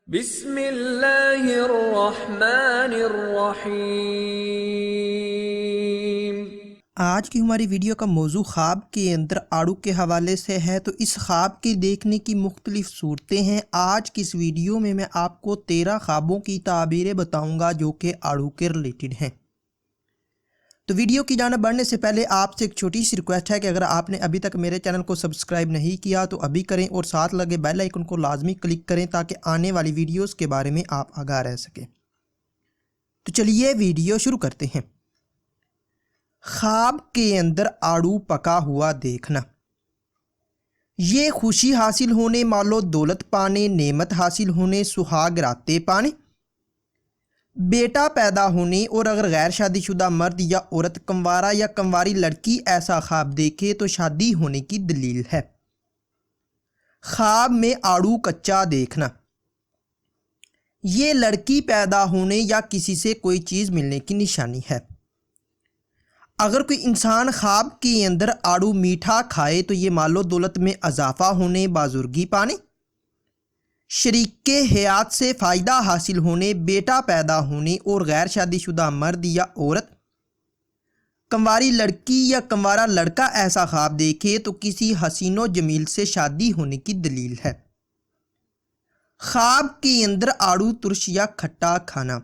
بسم اللہ الرحمن الرحیم۔ آج کی ہماری ویڈیو کا موضوع خواب کے اندر آڑو کے حوالے سے ہے، تو اس خواب کے دیکھنے کی مختلف صورتیں ہیں۔ آج کی اس ویڈیو میں آپ کو 13 خوابوں کی تعبیریں بتاؤں گا جو کہ آڑو کے ریلیٹڈ ہیں۔ تو ویڈیو کی جانب بڑھنے سے پہلے آپ سے ایک چھوٹی سی ریکویسٹ ہے کہ اگر آپ نے ابھی تک میرے چینل کو سبسکرائب نہیں کیا تو ابھی کریں، اور ساتھ لگے بیل آئیکن کو لازمی کلک کریں تاکہ آنے والی ویڈیوز کے بارے میں آپ آگاہ رہ سکیں۔ تو چلیے ویڈیو شروع کرتے ہیں۔ خواب کے اندر آڑو پکا ہوا دیکھنا، یہ خوشی حاصل ہونے، مال و دولت پانے، نعمت حاصل ہونے، سہاگ راتیں پانے، بیٹا پیدا ہونے، اور اگر غیر شادی شدہ مرد یا عورت کنوارا یا کنواری لڑکی ایسا خواب دیکھے تو شادی ہونے کی دلیل ہے۔ خواب میں آڑو کچا دیکھنا، یہ لڑکی پیدا ہونے یا کسی سے کوئی چیز ملنے کی نشانی ہے۔ اگر کوئی انسان خواب کے اندر آڑو میٹھا کھائے تو یہ مال و دولت میں اضافہ ہونے، بازرگی پانے، شریک حیات سے فائدہ حاصل ہونے، بیٹا پیدا ہونے، اور غیر شادی شدہ مرد یا عورت کنواری لڑکی یا کنوارا لڑکا ایسا خواب دیکھے تو کسی حسین و جمیل سے شادی ہونے کی دلیل ہے۔ خواب کے اندر آڑو ترش یا کھٹا کھانا،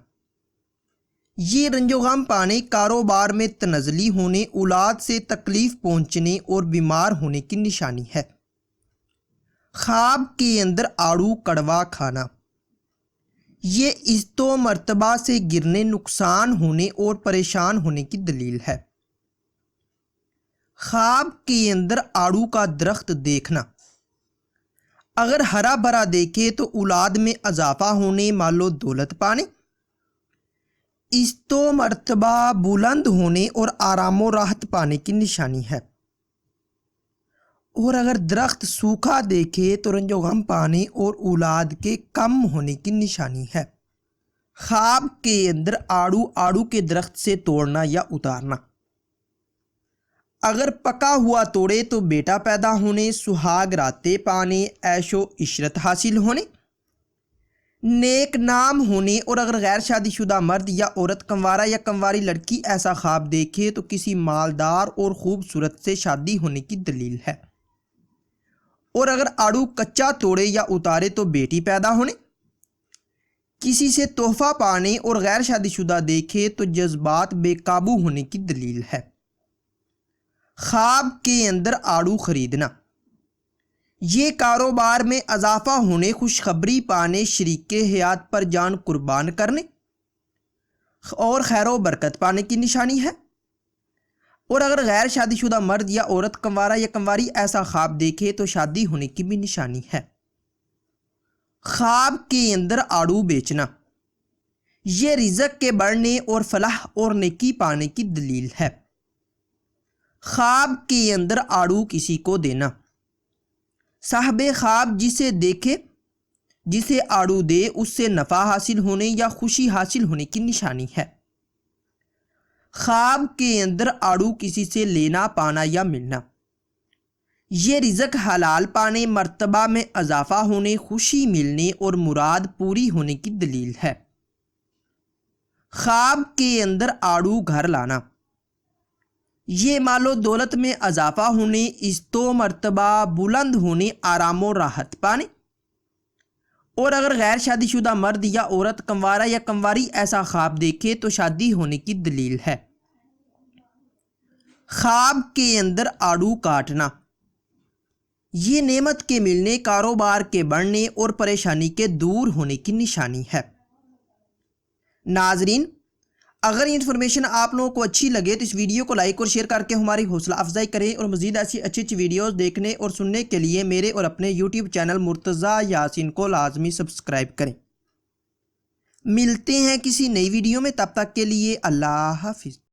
یہ رنج و غم پانے، کاروبار میں تنزلی ہونے، اولاد سے تکلیف پہنچنے اور بیمار ہونے کی نشانی ہے۔ خواب کے اندر آڑو کڑوا کھانا، یہ عزت و مرتبہ سے گرنے، نقصان ہونے اور پریشان ہونے کی دلیل ہے۔ خواب کے اندر آڑو کا درخت دیکھنا، اگر ہرا بھرا دیکھے تو اولاد میں اضافہ ہونے، مال و دولت پانے، عزت و مرتبہ بلند ہونے اور آرام و راحت پانے کی نشانی ہے۔ اور اگر درخت سوکھا دیکھے تو رنج و غم پانے اور اولاد کے کم ہونے کی نشانی ہے۔ خواب کے اندر آڑو کے درخت سے توڑنا یا اتارنا، اگر پکا ہوا توڑے تو بیٹا پیدا ہونے، سہاگ راتیں پانے، عیش و عشرت حاصل ہونے، نیک نام ہونے، اور اگر غیر شادی شدہ مرد یا عورت کنوارا یا کنواری لڑکی ایسا خواب دیکھے تو کسی مالدار اور خوبصورت سے شادی ہونے کی دلیل ہے۔ اور اگر آڑو کچا توڑے یا اتارے تو بیٹی پیدا ہونے، کسی سے تحفہ پانے، اور غیر شادی شدہ دیکھے تو جذبات بے قابو ہونے کی دلیل ہے۔ خواب کے اندر آڑو خریدنا، یہ کاروبار میں اضافہ ہونے، خوشخبری پانے، شریک حیات پر جان قربان کرنے اور خیر و برکت پانے کی نشانی ہے۔ اور اگر غیر شادی شدہ مرد یا عورت کنوارا یا کنواری ایسا خواب دیکھے تو شادی ہونے کی بھی نشانی ہے۔ خواب کے اندر آڑو بیچنا، یہ رزق کے بڑھنے اور فلاح اور نیکی پانے کی دلیل ہے۔ خواب کے اندر آڑو کسی کو دینا، صاحب خواب جسے دیکھے، جسے آڑو دے، اس سے نفع حاصل ہونے یا خوشی حاصل ہونے کی نشانی ہے۔ خواب کے اندر آڑو کسی سے لینا پانا یا ملنا، یہ رزق حلال پانے، مرتبہ میں اضافہ ہونے، خوشی ملنے اور مراد پوری ہونے کی دلیل ہے۔ خواب کے اندر آڑو گھر لانا، یہ مال و دولت میں اضافہ ہونے، عزت و مرتبہ بلند ہونے، آرام و راحت پانے، اور اگر غیر شادی شدہ مرد یا عورت کنوارا یا کنواری ایسا خواب دیکھے تو شادی ہونے کی دلیل ہے۔ خواب کے اندر آڑو کاٹنا، یہ نعمت کے ملنے، کاروبار کے بڑھنے اور پریشانی کے دور ہونے کی نشانی ہے۔ ناظرین، اگر یہ انفارمیشن آپ لوگوں کو اچھی لگے تو اس ویڈیو کو لائک اور شیئر کر کے ہماری حوصلہ افزائی کریں، اور مزید ایسی اچھی ویڈیوز دیکھنے اور سننے کے لیے میرے اور اپنے یوٹیوب چینل مرتضیٰ یاسین کو لازمی سبسکرائب کریں۔ ملتے ہیں کسی نئی ویڈیو میں، تب تک کے لیے اللہ حافظ۔